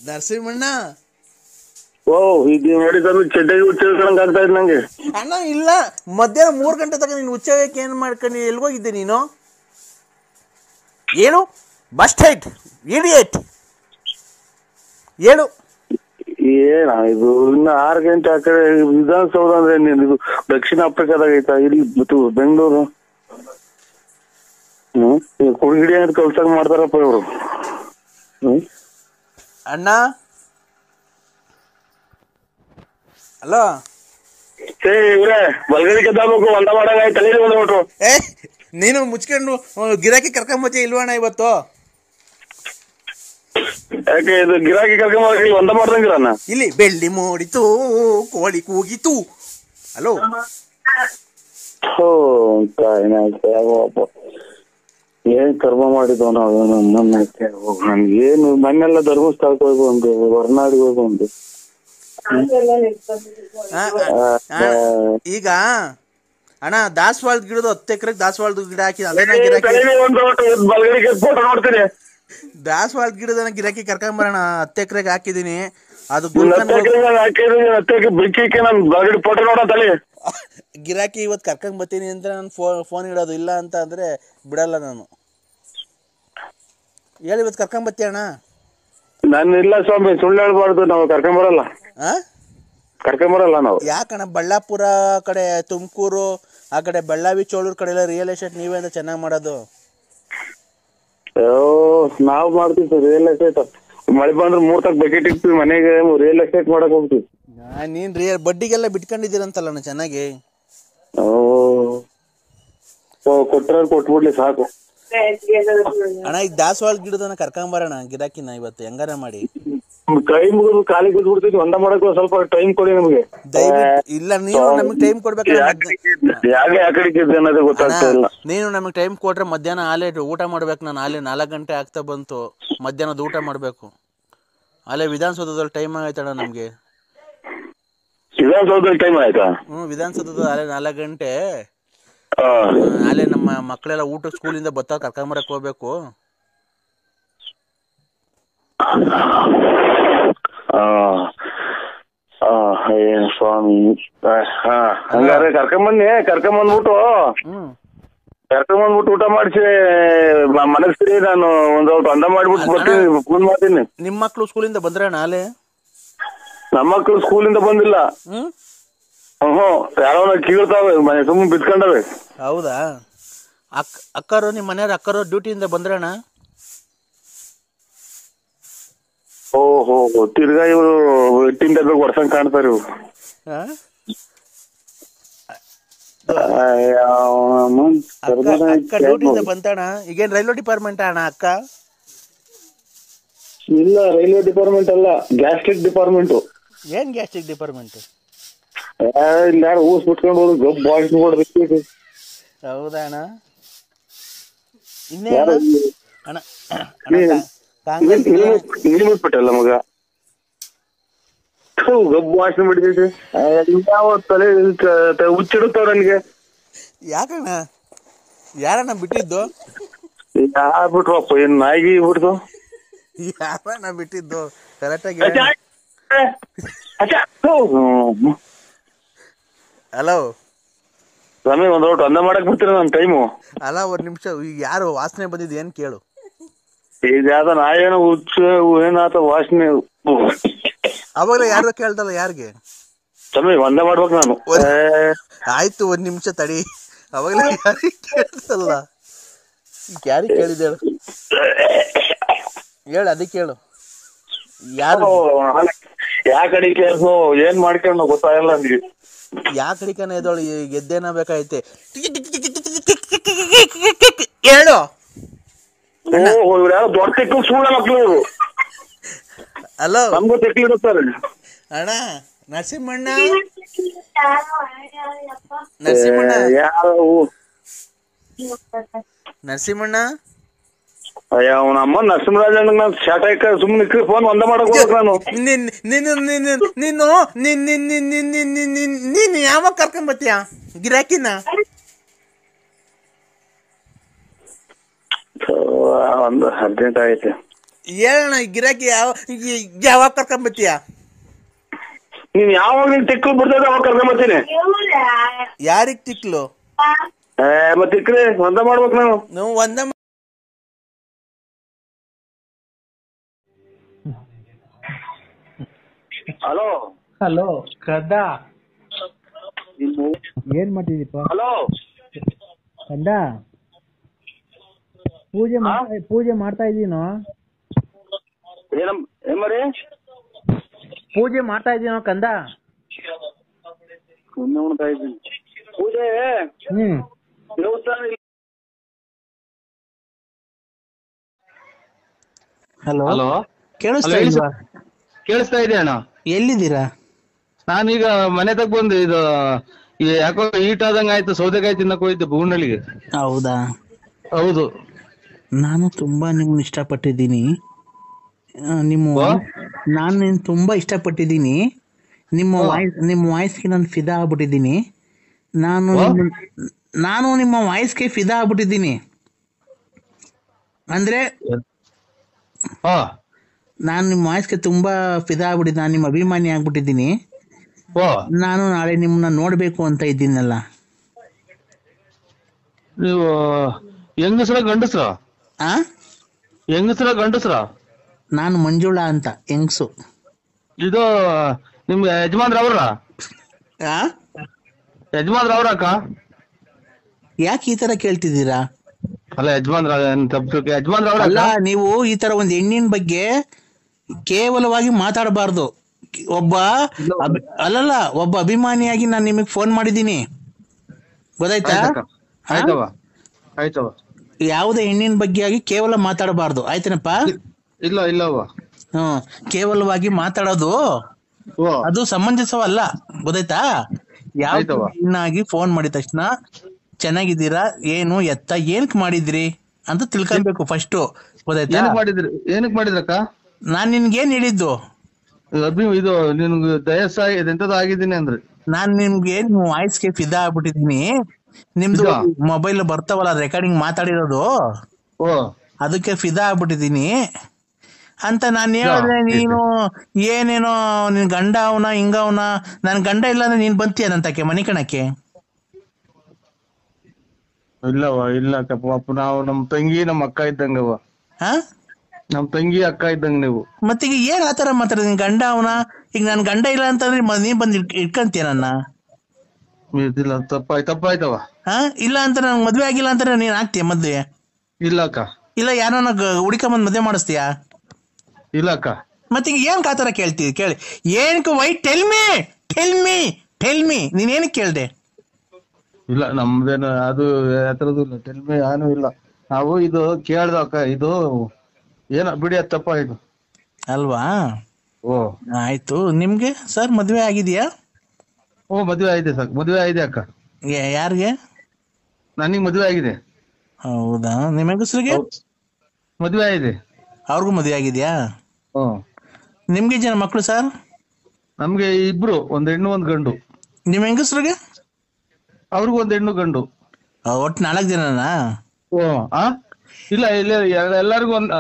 ನರಸಿಂಹಣ್ಣ ಓ ಈಗ ನೋಡಿ ಸರ್ ಚಡ್ಡೆಗೆ ಹುಚ್ಚಿಡ್ಕೊಂಡಂಗೆ ಆಗ್ತಾ ಇದೆ ನಂಗೆ. ಅಣ್ಣ ಇಲ್ಲ, ಮಧ್ಯಾಹ್ನ 3 ಗಂಟೆ ತನಕ ನೀನು ಹುಚ್ಚಕ್ಕೆ ಏನು ಮಾಡ್ಕೊಂಡು ಎಲ್ಗೋಗಿದ್ದೆ ನೀನು? ಹೇಳು, ಬಸ್ಟೈಟ್ ಇಡಿಯೇಟ್ ಹೇಳು. ಏನ ಇದು ಇನ್ನು 6 ಗಂಟೆ ಆ ಕಡೆ ವಿಧಾನಸೌಧ ಅಂದ್ರೆ ಇದು ದಕ್ಷಿಣ ಆಫ್ರಿಕಾದಾಗ ಐತಾ? ಇಲ್ಲಿ ಬೆಂಗಳೂರು ಕುಡಿಗಿಡಿ ಅಂತ ಕಲ್ಸಂಗ್ ಮಾಡ್ತಾರಪ್ಪ ಇವರು. ಅಣ್ಣ ಹಲೋ, ಇವ್ರೆ ಬಲ್ಗಡಿ ಕೆದ್ದಾಬೇಕು ಒಂದ ಮಾಡಾಗ ತಲೆ ಬಂದ್ಬಿಟ್ರು. ನೀನು ಮುಚ್ಕೊಂಡು ಗಿರಾಕಿ ಕರ್ಕೊಂಬತ್ತೀಯ ಇಲ್ವಣ್ಣ ಇವತ್ತು? ಯಾಕೆ ಇದು ಗಿರಾಕಿ ಕರ್ಕೊಂಬ ಒಂದ ಮಾಡ್ದಂಗಿರಣ್ಣ? ಇಲ್ಲಿ ಬೆಳ್ಳಿ ಮೂಡಿತು, ಕೋಳಿ ಕೂಗಿತು. ಹಲೋ ಏನ್ ಕರ್ಮ ಮಾಡಿದ್ವ ನಾವು. ನನ್ಗೇನು ಮನೆಲ್ಲ ಧರ್ಮಸ್ಥಳಕ್ಕೆ ಹೋಗ್ಬಂದು ಹೊರನಾಡಿಗೆ ಹೋಗ್ಬಂದು ಈಗ ಅಣ್ಣ ದಾಸವಾಳದ ಗಿಡದ 10 ಎಕರೆಗೆ ದಾಸವಾಳದ ಗಿಡ ಹಾಕಿ ಅದೇನ ಗಿರಾಕಿ ನೋಡ್ತೀನಿ. ದಾಸವಾಳದ ಗಿಡದನ್ನ ಗಿರಾಕಿ ಕರ್ಕೊಂಬರೋಣ. 10 ಎಕರೆಗೆ ಹಾಕಿದೀನಿ. ಅದು ಗಿರಾಕಿ ಇವತ್ತು ಕರ್ಕೊಂಡ್ ಬರ್ತೀನಿ ಅಂತ ನಾನು ಫೋನ್ ಇಡೋದು. ಇಲ್ಲ ಅಂತ ಅಂದ್ರೆ ಬಿಡಲ್ಲ ನಾನು. ಹೇಳಿ ಇವತ್ತು ಕರ್ಕೊಂಡ್ ಬರ್ತೀಯ ಅಣ್ಣ? ನಾನು ಇಲ್ಲ ಸ್ವಾಮಿ, ಸುಳ್ಳು ಹೇಳ್ಬಾರ್ದು. ನಾವು ಕರ್ಕೊಂಬರಲ್ಲ ನಾವು. ಯಾಕಣ್ಣ ಬಳ್ಳಾಪುರ ಕಡೆ, ತುಮಕೂರು ಆ ಕಡೆ, ಬೆಳ್ಳಾವಿ ಚೋಳೂರ್ ಕಡೆ ಎಲ್ಲ ರಿಯಲ್ ಎಸ್ಟೇಟ್ ನೀವೇ ಅಂತ ಚೆನ್ನಾಗಿ ಮಾಡೋದು. ನಾವ್ ಮಾಡ್ತೀವಿ ಸರ್ ರಿಯಲ್ ಎಸ್ಟೇಟ್. ಮಳೆ ಬಂದ್ರೆ 3 ತಕ್ಕ ಬಕೆಟ್ ಇಕ್ತೀವಿ ಮನೆಗೆ, ರಿಯಲ್ ಎಸ್ಟೇಟ್ ಮಾಡಕ್ ಹೋಗ್ತೀವಿ. ನೀನ್ ಬಡ್ಡಿಗೆಲ್ಲ ಬಿಟ್ಕೊಂಡಿದ್ದೀರಂತಲ್ಲ ಚೆನ್ನಾಗಿ. ಕೊಟ್ರ ಕೊಟ್ಬಿಡ್ಲಿ ಸಾಕು ಅಣ್ಣ. ಈಗ ದಾಸವಾಳ ಗಿಡದನ್ನ ಕರ್ಕೊಂಬರೋಣ ಗಿರಾಕಿನ ಇವತ್ತು ಹೆಂಗಾರ ಮಾಡಿ. ಕೈ ಮುಗಿದು ಕಾಲಿ ಬಿದ್ಬಿಡ್ತೀವಿ. ಒಂದ ಮಾಡಕ್ ಸ್ವಲ್ಪ ಟೈಮ್ ಕೊಡಿ ನಮ್ಗೆ ದಯವಿಟ್ಟು. ಇಲ್ಲ, ನೀವು ನಮಗೆ ಟೈಮ್ ಕೊಡ್ಬೇಕು. ನೀನು ನಮಗೆ ಟೈಮ್ ಕೊಟ್ರೆ ಮಧ್ಯಾಹ್ನ ಆಲೇ ಊಟ ಮಾಡ್ಬೇಕು. ನಾನು ಆಲೇ 4 ಗಂಟೆ ಆಗ್ತಾ ಬಂತು. ಮಧ್ಯಾಹ್ನದ ಊಟ ಮಾಡ್ಬೇಕು. ಅಲ್ಲೇ ವಿಧಾನಸೌಧದಲ್ಲಿ ಟೈಮ್ ಆಗೈತಣ್ಣ ನಮ್ಗೆ. ವಿಧಾನಸೌಧದಲ್ಲಿ ಟೈಮ್ ಆಯ್ತಾ? ವಿಧಾನಸೌಧದ ಅಲ್ಲೇ 4 ಗಂಟೆ. ಅಲ್ಲೇ ನಮ್ಮ ಮಕ್ಕಳೆಲ್ಲ ಊಟ ಸ್ಕೂಲಿಂದ ಬತ್ತ ಕರ್ಕೊಂಬರಕ್ ಹೋಗ್ಬೇಕು. ಸ್ವಾಮಿ ಹಂಗಾರೆ ಕರ್ಕೊಂಬಂದ್ಬಿಟ್ಟು ಊಟ ಮಾಡಿಸಿ ಮನಸ್ಸಿರಿ. ನಾನು ಒಂದ್ ಅಂದ ಮಾಡ್ಬಿಟ್ಟು ಬರ್ತೀನಿ, ಫೋನ್ ಮಾಡ್ತೀನಿ. ನಿಮ್ ಮಕ್ಳು ಸ್ಕೂಲಿಂದ ಬಂದ್ರ ನಾಳೆ? ನಮ್ಮ ಮಕ್ಳು ಸ್ಕೂಲಿಂದ ಬಂದಿಲ್ಲ. ಯಾರೋ ಕೀಳ್ತಾವೆ ಮನೆ ಸುಮ್ಮನೆ ಬಿತ್ಕೊಂಡವೆ. ಹೌದಾ? ಅಕ್ಕರು ನಿಮ್ ಮನೆಯವ್ರ ಅಕ್ಕರು ಡ್ಯೂಟಿಯಿಂದ ಬಂದ್ರಣ್ಣ? ಓಹೋ, ತಿರ್ಗಾ ಇವರು ಎಟ್ಟಿನ ಡಬ್ಬೆ ಹೊಡ್ಸಂಗ್ ಕಾಣ್ತಾರೆ ಇವ್ರು. ಅಕ್ಕ ಡ್ಯೂಟಿಯಿಂದ ಬಂತಣ್ಣ. ಈಗೇನ್ ರೈಲ್ವೆ ಡಿಪಾರ್ಟ್ಮೆಂಟ್ ಅಣ್ಣ ಅಕ್ಕ? ಇಲ್ಲ, ರೈಲ್ವೆ ಡಿಪಾರ್ಟ್ಮೆಂಟ್ ಅಲ್ಲ, ಗ್ಯಾಸ್ಟ್ರಿಕ್ ಡಿಪಾರ್ಟ್ಮೆಂಟ್. ಏನ್ ಗ್ಯಾಸ್ಟ್ರಿಕ್ ಡಿಪಾರ್ಟ್ಮೆಂಟ್? ಇಲ್ಲ, ಯಾರು ಊಸ್ ಬಿಟ್ಕೊಂಡು ಹೋದ್ರು ಗಬ್ ಬಾಯ್ಸ್ ನೋಡ್ಬೇಕು. ಹೌದಾ ಅಣ್ಣ? ಇನ್ನೇ ಅಣ್ಣ ಬಿಟ್ಬಿಟ್ಟಲ್ಲ ಮಗ, ಗಬ್ಬು ವಾಸನೆ ಬಿಡ್ತೈತಿ. ಯಾವ ತಲೆ ಹುಚ್ಚಿಡುತ್ತವ್ರ ನನಗೆ. ಯಾಕಣ್ಣ? ಯಾರಣ್ಣ ಬಿಟ್ಟಿದ್ದು? ಬಿಟ್ರಪ್ಪ, ಏನ್ ನಾಯಿಗೆ ಬಿಡ್ತು? ಯಾರಣ್ಣ ಬಿಟ್ಟಿದ್ದು? ಕರೆಕ್ಟಾಗಿ ಹಲೋ ಸ್ವಾಮಿ, ಒಂದ್ ಔಟ್ ಅಂದ ಮಾಡಕ್ ಬಿಡ್ತೀರ ನನ್ ಟೈಮು. ಅಲ್ಲ, 1 ನಿಮಿಷ. ಈಗ ಯಾರು ವಾಸನೆ ಬಂದಿದ್ದು ಏನ್ ಕೇಳು. ಈಗ ಯಾವ್ದ ನಾಯೇನೋ ಹುಚ್ಚು ಏನಾತ ವಾಸನೆ. ಅವಾಗಲೇ ಯಾರು ಕೇಳ್ದಲ್ಲ ಯಾರಿಗೆ? ಸ್ವಾಮಿ ಒಂದೇ ಮಾಡ್ಬೇಕು ನಾನು. ಆಯ್ತು, 1 ನಿಮಿಷ ತಡಿ. ಅವಾಗಲೇ ಯಾರಿಗೆ ಕೇಳ್ದಲ್ಲ? ಯಾರಿಗೆ ಕೇಳಿದ ಹೇಳು, ಅದಕ್ಕೆ ಹೇಳು. ಯಾರು ಯಾ ಕಡೆ ಕೇಳ್ಸೋ ಏನ್ ಮಾಡ್ಕೊಂಡು ಗೊತ್ತಾಗಲ್ಲ ನನಗೆ. ಯಾ ಕಡಿಕನ ಎದೋಳು ಗೆದ್ದೇನ ಬೇಕಾಯ್ತೆ. ಹೇಳು. ದೊಡ್ಡ ತೆಕ್ಕು ಸುಳ್ಳ ಮಕ್ಳು ಇವರು. ಹಲೋ, ನಮ್ಗೂ ತೆಕ್ಲಿ ಇರುತ್ತಾರೆ ಅಣ್ಣ. ನರಸಿಂಹಣ್ಣ ನರಸಿಂಹಣ್ಣ ನರಸಿಂಹಣ್ಣ ಅಯ್ಯ, ಅವನ ಅಮ್ಮ ನರಸಿಂಹರಾಜಣ್ಣ ನಾನು ಶಾಟ ಸುಮ್ಮನೆ ಫೋನ್ ಒಂದ ಮಾಡಕ್ ಹೋಗ್ಬೇಕು ನಾನು. ನೀನು ಯಾವಾಗ ಕರ್ಕೊಂಬತ್ತೀಯ ಗಿರಾಕಿನ? ಒಂದು ಅರ್ಜೆಂಟ್ ಆಗೈತೆ. ಹೇಳಣ್ಣ ಗಿರಾಕಿ ಯಾವಾಗ ಕರ್ಕೊಂಬತ್ತೀಯ? ನೀನ್ ಯಾವಾಗ ನಿನ್ ತಿಕ್ಲು ಬಿಡ್ತದ ಅವಾಗ ಕರ್ಕೊಂಬರ್ತೀನಿ. ಯಾರಿಗ್ ತಿಕ್ಲು? ಮತ್ತೆ ತಿಕ್ಕ್ರೆ ಒಂದ ಮಾಡ್ಬೇಕು ನಾವು. ನಾವು ಒಂದ ಹಲೋ ಹಲೋ ಕದ ಏನ್ ಮಾಡ್ತಿದ್ದೀಪ? ಹಲೋ ಕಂದ ಪೂಜೆ ಮಾಡ್ತಾ ಇದೀನೋ. ಏನ್ ಮಾಡಿ ಪೂಜೆ ಮಾಡ್ತಾ ಇದೀನೋ ಕಂದ. ಉಣ್ತಾ ಇದ್ದೀನಿ. ಪೂಜೆ ದೇವಸ್ಥಾನ. ಹಲೋ ಹಲೋ ಕೇಳಿಸ್ತಾ ಇಲ್ವಾ? ಕೇಳಿಸ್ತಾ ಇದೆ ಅಣ್ಣ. ಎಲ್ಲಿದ್ದೀರಾ? ನಾನೀಗ ಮನೆ ತಗ ಬಂದು ಇದು ಯಾಕೋ ಈಟ್ ಆದಂಗ ಆಯ್ತು, ಸೌದೆಕಾಯಿ ತಿನ್ನಕ್ ಹೋಗಿದ್ದೆ ಬೂನಳ್ಳಿಗೆ. ಹೌದಾ? ಹೌದು. ನಾನು ತುಂಬಾ ನಿಮ್ಮನ್ನ ಇಷ್ಟಪಟ್ಟಿದ್ದೀನಿ. ನಾನು ನಿನ್ನ ತುಂಬಾ ಇಷ್ಟಪಟ್ಟಿದ್ದೀನಿ. ನಿಮ್ಮ ವಾಯ್ಸ್ಗೆ ನಾನು ಫಿದಾ ಆಗ್ಬಿಟ್ಟಿದ್ದೀನಿ. ನಾನು ನಿಮ್ಮ ವಾಯ್ಸ್ಗೆ ಫಿದಾ ಆಗ್ಬಿಟ್ಟಿದ್ದೀನಿ. ಅಂದ್ರೆ ನಾನು ನಿಮ್ಮ ವಾಯ್ಸ್ಗೆ ತುಂಬಾ ಫಿದಾ ಆಗ್ಬಿಟ್ಟಿದ್ದೀನಿ. ನಾನು ನಿಮ್ಮ ಅಭಿಮಾನಿ ಆಗ್ಬಿಟ್ಟಿದ್ದೀನಿ. ನಾನು ನಾಳೆ ನಿಮ್ಮನ್ನ ನೋಡ್ಬೇಕು ಅಂತ ಇದ್ದೀನಲ್ಲ. ನೀವು ಹೆಂಗಸ್ರ ಗಂಡಸ್ರ? ಹೆಂಗಸ್ರ ಗಂಡಸ್ರ? ನಾನು ಮಂಜುಳಾ ಅಂತ ಹೆಂಗ್ಸು. ಇದು ನಿಮ್ಗೆ ಯಜಮಾನ್ರ ಅವ್ರ? ಯಜಮಾನ್ರ ಅವ್ರಕ್ಕ? ಯಾಕೆ ಈ ತರ ಕೇಳ್ತಿದ್ದೀರಾ? ಅಲ್ಲ ಯಜಮಾನ್ರ ಯಜಮಾನ್ರ ಅವ್ರ? ಅಲ್ಲ, ನೀವು ಈ ತರ ಒಂದು ಹೆಣ್ಣಿನ ಬಗ್ಗೆ ಕೇವಲವಾಗಿ ಮಾತಾಡಬಾರ್ದು. ಒಬ್ಬ ಅಭಿಮಾನಿಯಾಗಿ ನಾನು ನಿಮಗೆ ಫೋನ್ ಮಾಡಿದ್ದೀನಿ, ಗೊತ್ತಾಯ್ತಾ? ಆಯ್ತವ. ಯಾವುದೇ ಹೆಣ್ಣಿನ ಬಗ್ಗೆ ಆಗಿ ಕೇವಲ ಮಾತಾಡಬಾರ್ದು, ಆಯ್ತೇನಪ್ಪ? ಇಲ್ಲ ಇಲ್ಲವ. ಕೇವಲವಾಗಿ ಮಾತಾಡೋದು ಅದು ಸಮಂಜಸವಲ್ಲ, ಗೊತ್ತಾಯ್ತಾ? ಯಾವ ಹೆಣ್ಣಾಗಿ ಫೋನ್ ಮಾಡಿದ ತಕ್ಷಣ ಚೆನ್ನಾಗಿದ್ದೀರಾ, ಏನು ಎತ್ತ, ಏನಕ್ ಮಾಡಿದ್ರಿ ಅಂತ ತಿಳ್ಕೊಬೇಕು ಫಸ್ಟ್, ಗೊತ್ತಾಯ್ತಾ? ಏನಕ್ ಮಾಡಿದ್ರಕ್ಕ? ನಾನ್ ನಿನ್ಗೇನ್ ಹೇಳಿದ್ದು? ಇದು ನಿನ್ಗೆ ಎಂತದ ಆಗಿದ್ದೀನಿ ಅಂದ್ರೆ ನಾನ್ ನಿಮ್ಗೆ ನಿಮ್ಮ ವಾಯ್ಸ್ಗೆ ಫಿದಾ ಆಗ್ಬಿಟ್ಟಿದೀನಿ. ನಿಮ್ದು ಮೊಬೈಲ್ ಬರ್ತಾವಲ್ಲ ರೆಕಾರ್ಡಿಂಗ್ ಮಾತಾಡಿರೋದು, ಅದಕ್ಕೆ ಫಿದಾ ಆಗ್ಬಿಟ್ಟಿದೀನಿ ಅಂತ ನಾನು ಹೇಳಿದ್ರೆ ನೀನು ಏನೇನೋ ನಿನ್ ಗಂಡ ಅವನ ಹಿಂಗವನ. ನನ್ ಗಂಡ ಇಲ್ಲ ಅಂದ್ರೆ ನೀನ್ ಬಂತೀಯ ನಂತಕ್ಕೆ ಮನೆ ಕಣಕ್ಕೆ? ಇಲ್ಲವ, ಇಲ್ಲ ಪಾಪ, ನಾವು ನಮ್ ತಂಗಿ ನಮ್ ಅಕ್ಕ ಇದ್ದಂಗವ. ನಮ್ ತಂಗಿ ಅಕ್ಕ ಇದ್ದಂಗ ನೀವು. ಮತ್ತೀಗ ಏನ್ ಆತರ ಮಾತಾಡ? ನಿನ್ ಗಂಡ ಅವನ? ಈಗ ನನ್ ಗಂಡ ಇಲ್ಲ ಅಂತಂದ್ರೆ ನೀನ್ ಬಂದ್ ಇಟ್ಕಂತೀಯ ನನ್ನ? ಇಲ್ಲ, ತಪ್ಪಾಯ್ತವ. ಇಲ್ಲ ಅಂತ ನನ್ ಮದ್ವೆ ಆಗಿಲ್ಲ ಅಂತಾನೆ ನೀನ್ ಆಗ್ತೀಯ ಮದ್ವೆ? ಇಲ್ಲ ಅಕ್ಕ. ಇಲ್ಲ ಯಾರನ್ನ ಹುಡುಕೊಂಬಂದ್ ಮದ್ವೆ ಮಾಡಿಸ್ತೀಯಾ? ಇಲ್ಲ ಅಕ್ಕ. ಮತ್ತೀಗ ಏನ್ ಆತರ ಕೇಳ್ತೀವಿ? ಕೇಳಿ ಏನಕ್ಕೆ? ವೈ ಟೆಲ್ ಮೀ ನೀನ್ ಏನಕ್ಕೆ ಕೇಳ್ದೆ? ಇಲ್ಲ ನಮ್ದೇನು ಅದು ಯಾತ್ರದ್ದು ಇಲ್ಲ, ಟೆಲ್ಮಿ ಏನು ಇಲ್ಲ. ನಾವು ಇದು ಕೇಳ್ದ ಅಕ್ಕ, ಇದು ಏನ ಬಿಡಿ, ಅದು ತಪ್ಪಾಯ್ತು ಅಲ್ವಾ? ಆಯ್ತು. ನಿಮ್ಗೆ ಸರ್ ಮದ್ವೆ ಆಗಿದೆಯಾ? ಮದ್ವೆ ಆಗಿದೆ ಸರ್, ಮದ್ವೆ ಆಗಿದೆ ಅಕ್ಕ. ಯಾರಿಗೆ? ನನಗ್ ಮದ್ವೆ ಆಗಿದೆ. ಹೌದಾ? ನಿಮ್ಮ ಹೆಂಗಸ್ರಿಗೆ ಮದ್ವೆ ಆಗಿದೆ. ಅವ್ರಿಗೂ ಮದ್ವೆ ಆಗಿದ್ಯಾ? ನಿಮ್ಗೆ ಜನ ಮಕ್ಕಳು ಸರ್? ನಮ್ಗೆ ಇಬ್ರು, ಒಂದ್ ಹೆಣ್ಣು ಒಂದ್ ಗಂಡು. ನಿಮ್ ಹೆಂಗಸ್ರಿಗೆ? ಅವ್ರಿಗೂ ಒಂದ್ ಹೆಣ್ಣು ಗಂಡು. ಒಟ್ಟು 4 ಜನನಾ? ಇಲ್ಲ ಇಲ್ಲ, ಎಲ್ಲರಿಗೂ ಒಂದ್